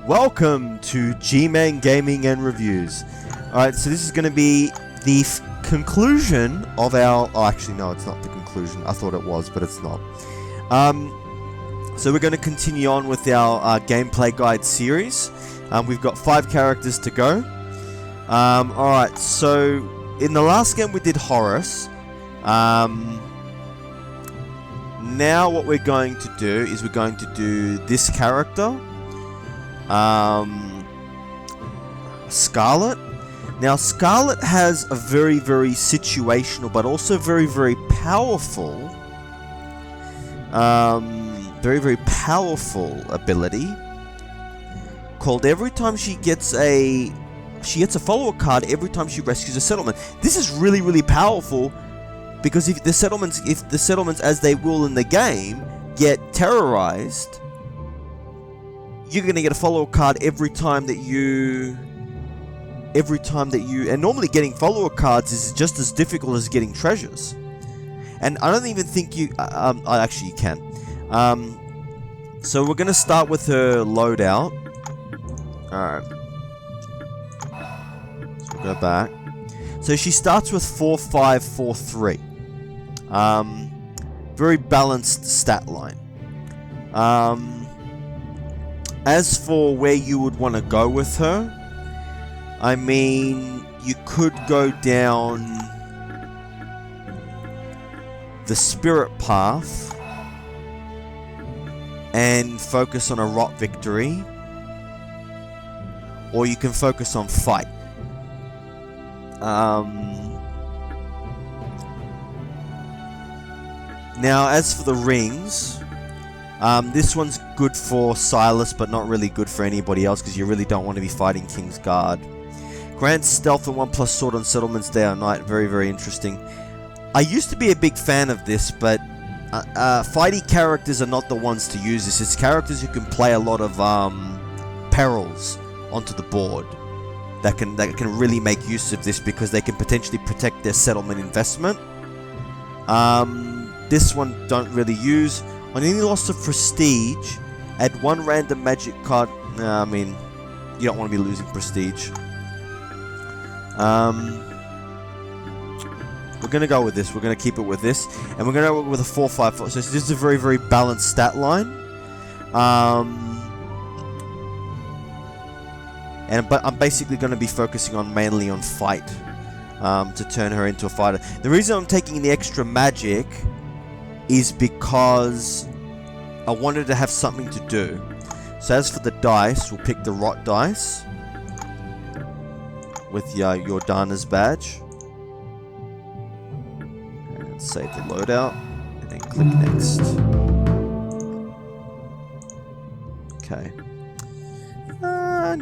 Welcome to G-Man Gaming and Reviews. Alright, so this is going to be the conclusion of our... Oh, actually, no, it's not the conclusion. I thought it was, but it's not. So we're going to continue on with our gameplay guide series. We've got 5 characters to go. Alright, so in the last game we did Horus. Now what we're going to do is we're going to do this character. Scarlett. Now Scarlett has a very, very situational but also very, very powerful very powerful ability called every time she gets a follower card every time she rescues a settlement. This is really, really powerful because if the settlements as they will in the game get terrorized, you're going to get a follower card every time that you... And normally getting follower cards is just as difficult as getting treasures. And I don't even think you... actually, you can. So we're going to start with her loadout. Alright. So we'll go back. So she starts with 4-5-4-3. Very balanced stat line. As for where you would want to go with her, I mean, you could go down the spirit path and focus on a rot victory, or you can focus on fight. Now, as for the rings, this one's good for Silas, but not really good for anybody else because you really don't want to be fighting King's Guard. Grants stealth and 1+ sword on settlements day or night. Very, very interesting. I used to be a big fan of this, but fighty characters are not the ones to use this. It's characters who can play a lot of perils onto the board that can really make use of this because they can potentially protect their settlement investment. This one don't really use. On any loss of prestige, add 1 random magic card. I mean, you don't want to be losing prestige. We're going to go with this. We're going to keep it with this. And we're going to go with a 4-5-4. So this is a very, very balanced stat line. But I'm basically going to be focusing on mainly on fight to turn her into a fighter. The reason I'm taking the extra magic is because I wanted to have something to do. So as for the dice, we'll pick the rot dice with your Dana's badge. And save the loadout. And then click next. Okay.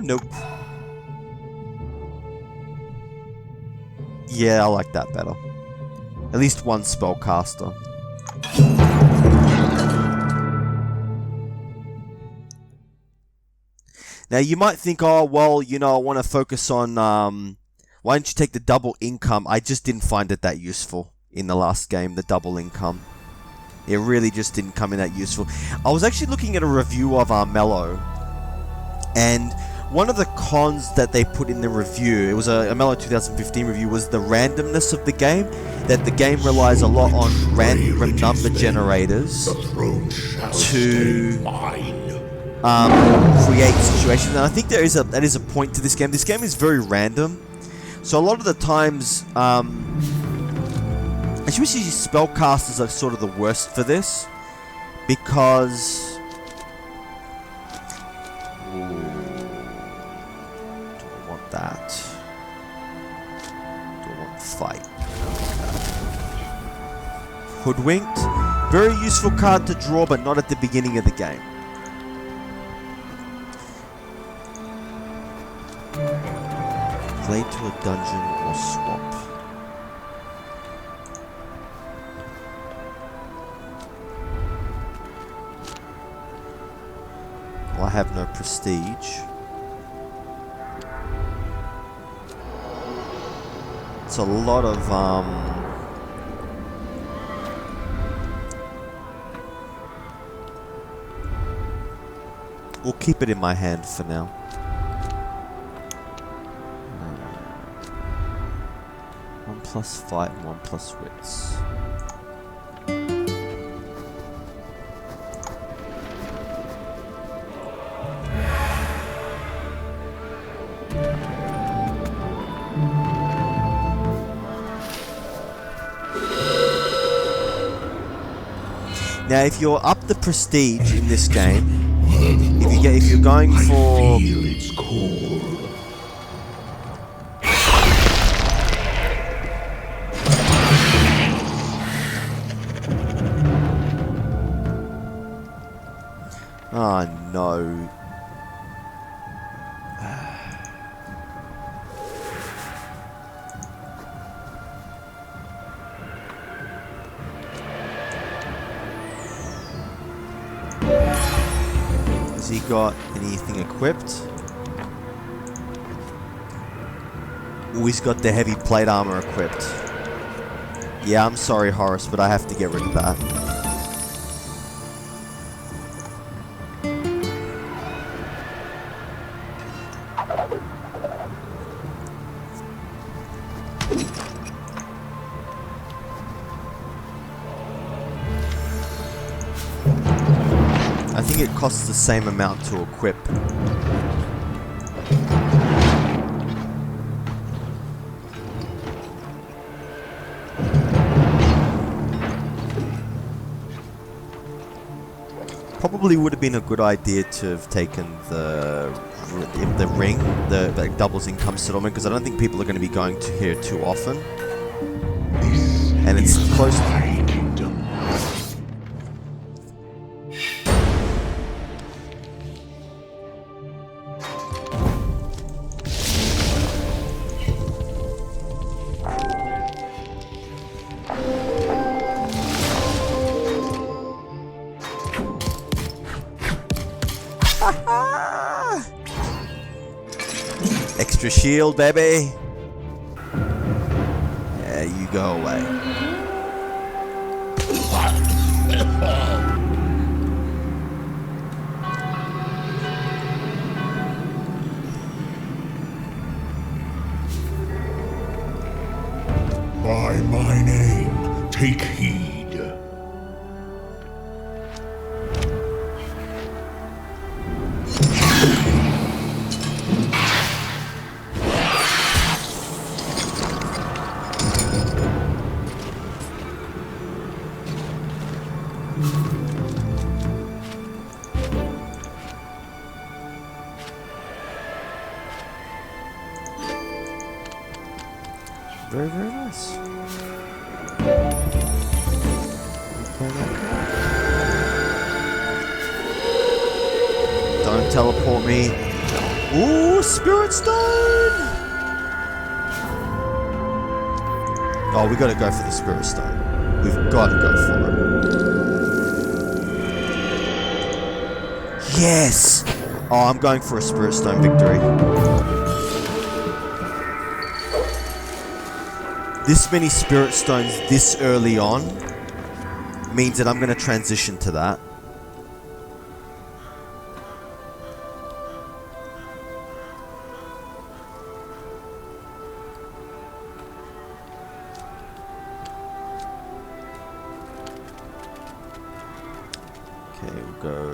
Nope. Yeah, I like that better. At least one spellcaster. Now you might think, oh well, you know, I want to focus on why don't you take the double income? I just didn't find it that useful in the last game, the double income. It really just didn't come in that useful. I was actually looking at a review of Armello, and one of the cons that they put in the review, it was a Armello 2015 review, was the randomness of the game. That the game relies a lot on random number generators to create situations, and I think that is a point to this game. This game is very random, so a lot of the times, especially spellcasters are sort of the worst for this because do I want that? Do I want fight? Hoodwinked, very useful card to draw, but not at the beginning of the game. Play to a dungeon or swamp. Well, I have no prestige. It's a lot of We'll keep it in my hand for now. One plus fight and 1 plus wits. Now, if you're up the prestige in this game, if you're going for oh no. Has he got anything equipped? Oh, he's got the heavy plate armor equipped. Yeah, I'm sorry, Horace, but I have to get rid of that. I think it costs the same amount to equip. Probably would have been a good idea to have taken the ring, the doubles income settlement, because I don't think people are going to be going to here too often. And it's close to... Extra shield, baby. Yeah, you go away. By my name, take heed. Very, very nice. Don't teleport me. Ooh, Spirit Stone! Oh, we gotta go for the Spirit Stone. We've gotta go for it. Yes! Oh, I'm going for a Spirit Stone victory. This many Spirit Stones this early on means that I'm going to transition to that. Okay, we'll go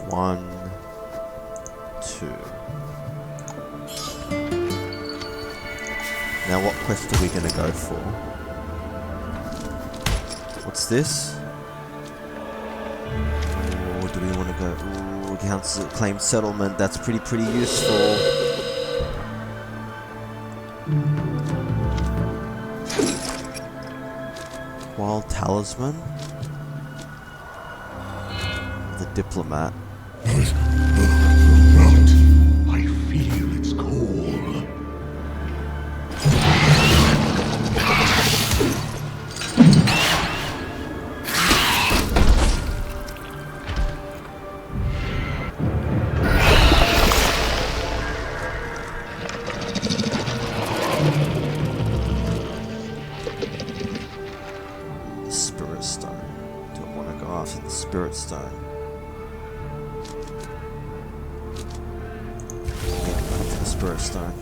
1, 2. Now what quest are we going to go for? What's this? Or do we want to go... Ooh, council claim settlement. That's pretty useful. Wild Talisman? The Diplomat. I feel its call. Spirit Stone. spirit stone. Need money for the spirit stone.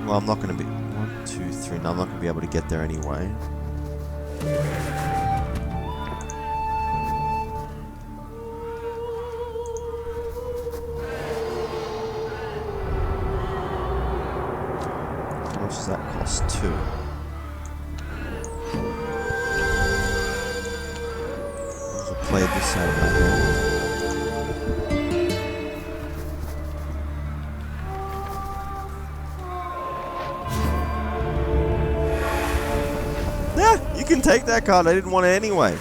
Well, I'm not going to be... 1, 2, 3... No, I'm not going to be able to get there anyway. How much does that cost? 2. I'll play this out of my hand. You can take that card, I didn't want it anyway.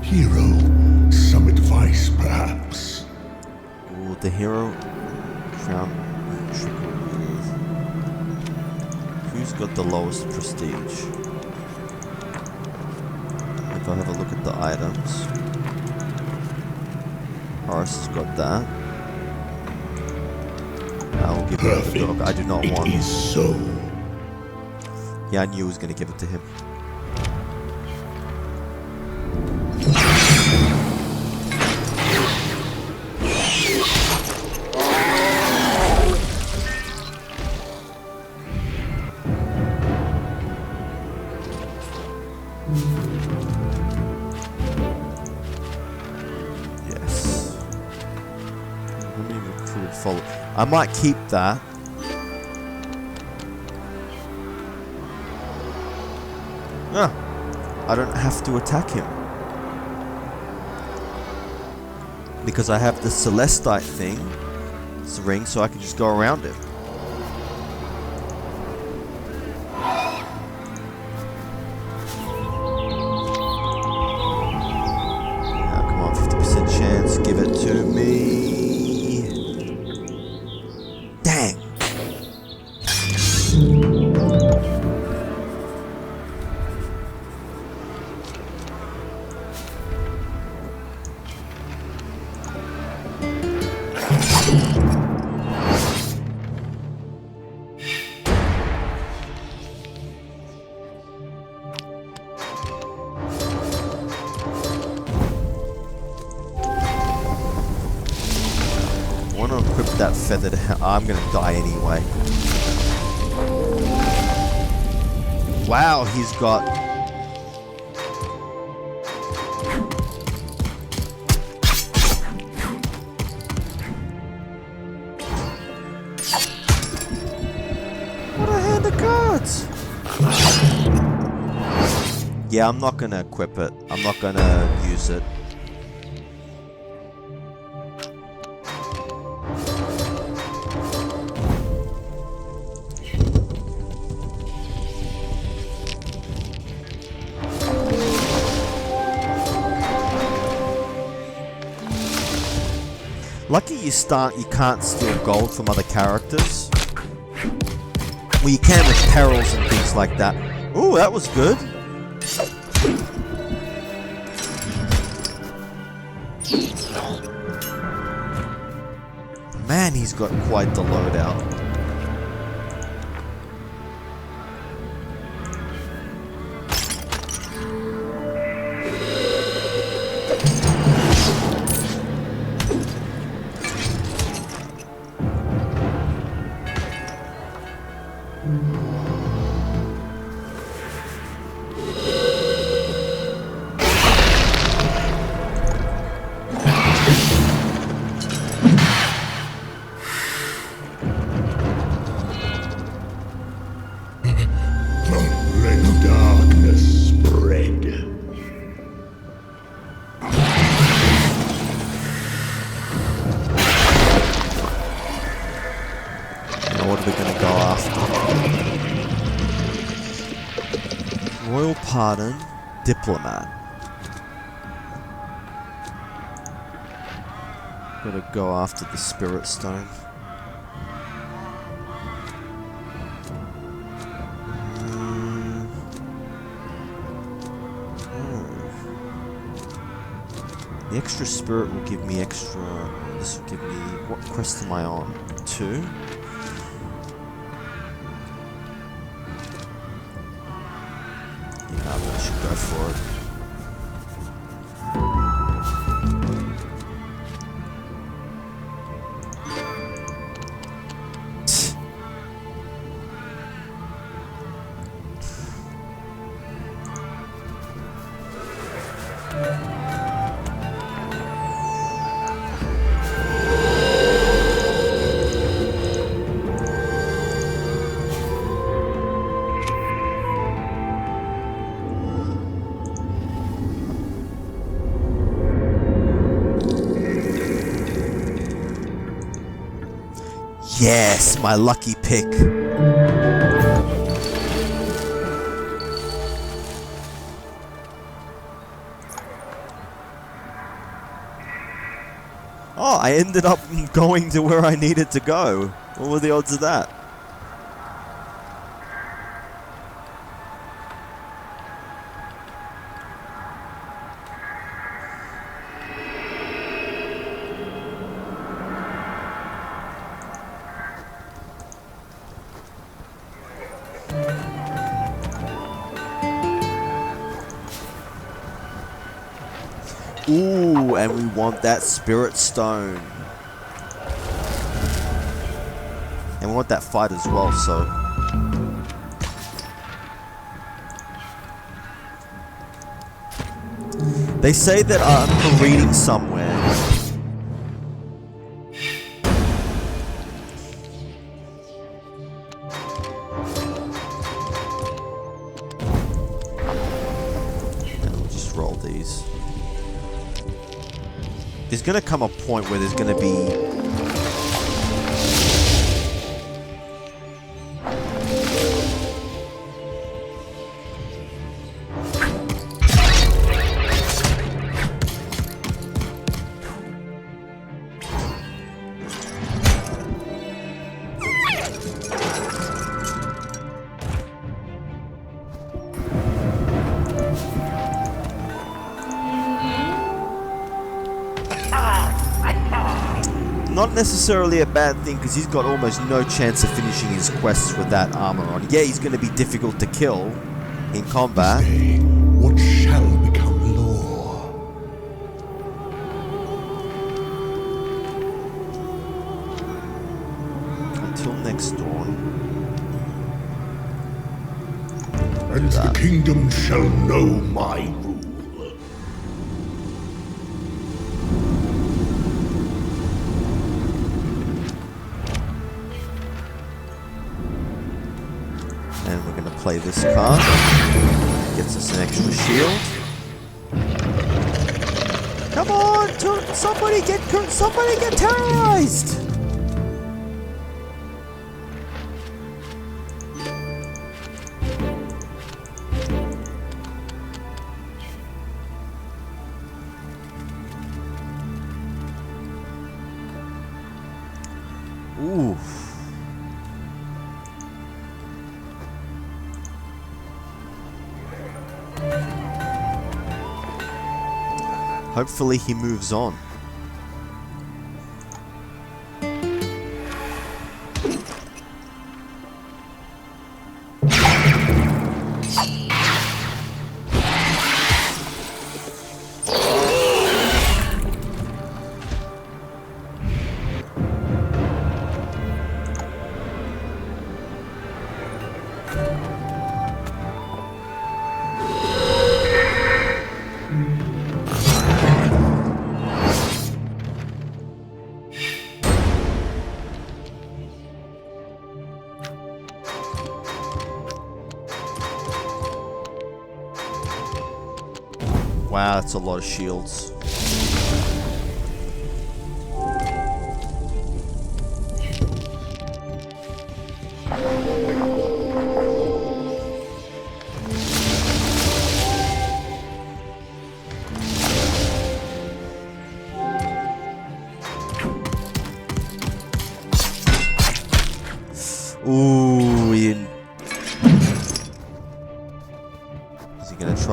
Hero, some advice perhaps. Ooh, the hero crown. Who's got the lowest prestige? If I have a look at the items, Horace has got that. I'll give it to the dog. I do not want it. Is so. Yeah, I knew I was going to give it to him. I might keep that. Ah, I don't have to attack him. Because I have the Celestite thing, it's a ring, so I can just go around it. Now, come on, 50% chance, give it to me. Dang. I want to equip that feathered helmet. I'm going to die anyway. Wow, he's got... What a hand of cards! Yeah, I'm not going to equip it. I'm not going to use it. Lucky you can't steal gold from other characters. Well, you can with perils and things like that. Ooh, that was good. Man, he's got quite the loadout. What are we going to go after? Royal Pardon, Diplomat. Gotta go after the spirit stone. The extra spirit will give me extra... This will give me... What quest am I on? 2? Yeah, I should go for it. Yes, my lucky pick. Oh, I ended up going to where I needed to go. What were the odds of that? Ooh, and we want that spirit stone. And we want that fight as well, so... They say that I'm reading somewhere. And we'll just roll these. There's gonna come a point where there's gonna be... Not necessarily a bad thing, because he's got almost no chance of finishing his quests with that armor on. Yeah, he's going to be difficult to kill in combat. Stay. What shall become law? Until next dawn. And the kingdom shall know my rule. And we're going to play this card. Gets us an extra shield. Come on! Somebody get terrorized! Ooh. Hopefully he moves on. Wow, that's a lot of shields.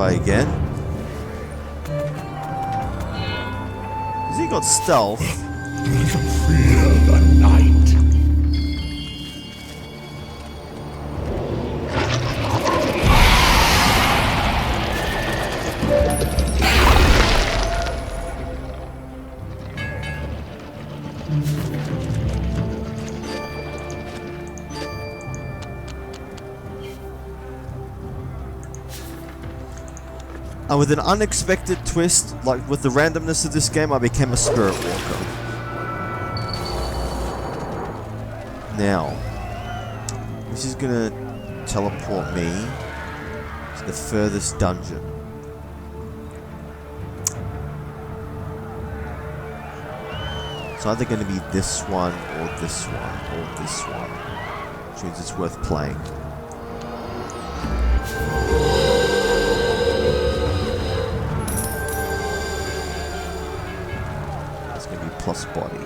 try again. Has he got stealth? Fear the night. And with an unexpected twist, like with the randomness of this game, I became a spirit walker. Now, this is gonna teleport me to the furthest dungeon. It's either gonna be this one, or this one, or this one, which means it's worth playing. Plus body.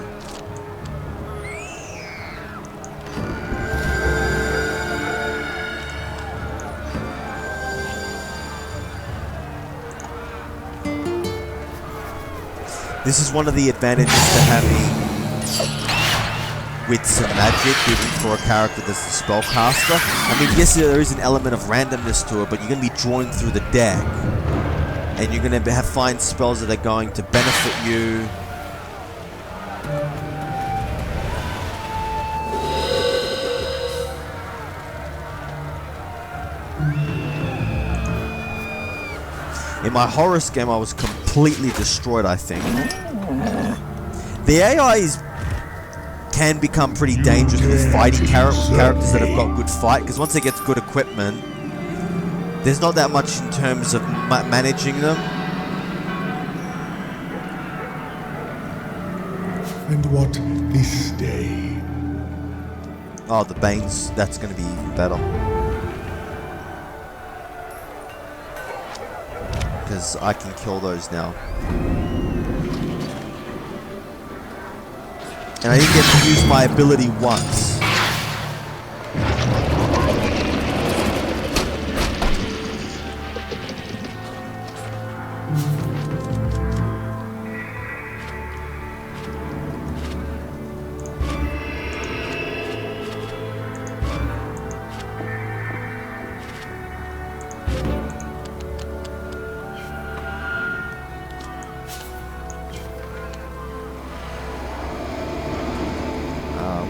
This is one of the advantages to having wits and magic, even for a character that's a spellcaster. I mean, yes, there is an element of randomness to it, but you're going to be drawing through the deck, and you're going to find spells that are going to benefit you. In my Horus game, I was completely destroyed, I think. The AIs can become pretty dangerous with fighting characters that have got good fight, because once they get good equipment, there's not that much in terms of managing them. And what this day? Oh, the Banes, that's going to be even better. Because I can kill those now. And I didn't get to use my ability once.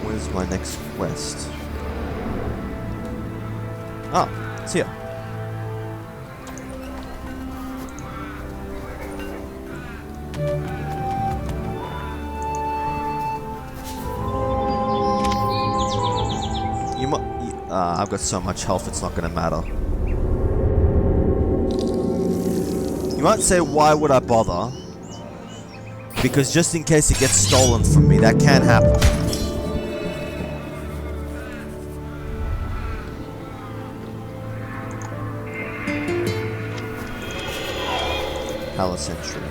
Where's my next quest? Ah, it's here. You might. I've got so much health, it's not going to matter. You might say, why would I bother? Because just in case it gets stolen from me, that can happen. Palace entry.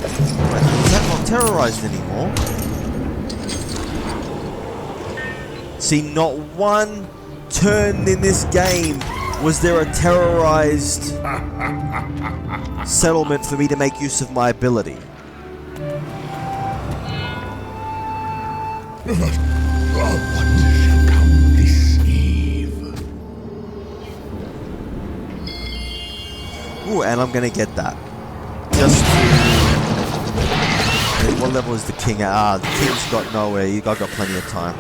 Is that not terrorized anymore? See, not one turn in this game was there a terrorized settlement for me to make use of my ability. What shall come this eve? Ooh, and I'm gonna get that. Just what level is the king at? Ah, the king's got nowhere. I got plenty of time.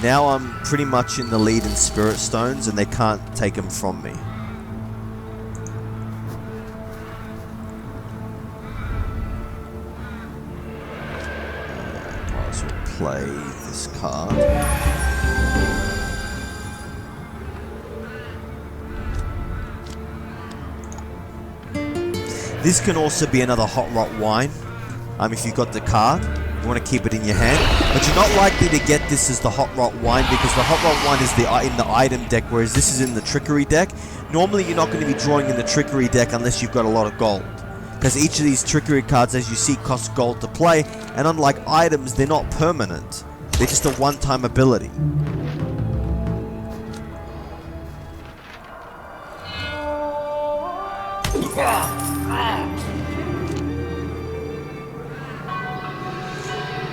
Now I'm pretty much in the lead in Spirit Stones, and they can't take them from me. Might as well play this card. This can also be another hot rot wine, if you've got the card. You want to keep it in your hand, but you're not likely to get this as the Hot Rot Wine because the Hot Rot Wine is in the item deck, whereas this is in the Trickery deck. Normally, you're not going to be drawing in the Trickery deck unless you've got a lot of gold, because each of these Trickery cards, as you see, cost gold to play, and unlike items, they're not permanent. They're just a one-time ability.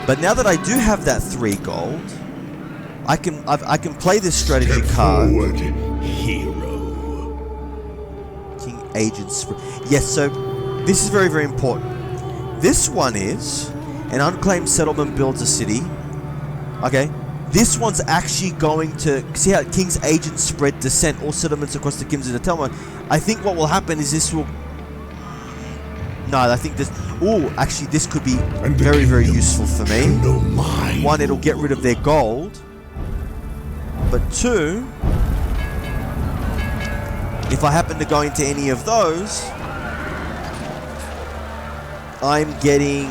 But now that I do have that 3 gold, I can play this strategy card. Forward, hero. King Agent Sprint. Yes, so this is very, very important. This one is an unclaimed settlement builds a city. Okay, this one's actually going to see how King's Agent Spread descent all settlements across the Kingdoms of the Telma. I think what will happen is this will. No, I think this. Oh, actually, this could be very, very useful for me. One, it'll get rid of their gold. But 2, if I happen to go into any of those, I'm getting.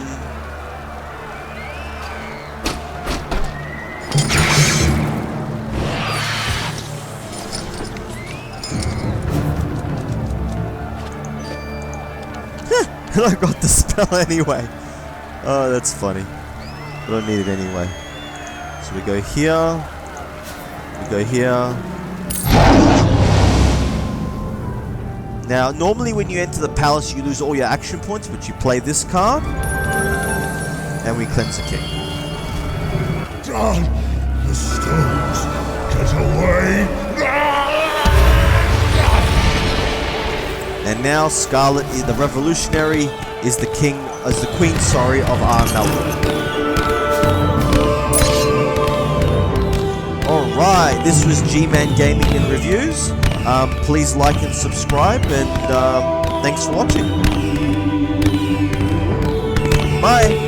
And I got the spell anyway. Oh, that's funny. I don't need it anyway. So we go here. We go here. Now, normally when you enter the palace, you lose all your action points, but you play this card, and we cleanse the king. Done. The stones. Get away. And now Scarlett, the revolutionary, is the king, as the queen, sorry, of Armello. Alright, this was G-Man Gaming and Reviews. Please like and subscribe, and thanks for watching. Bye!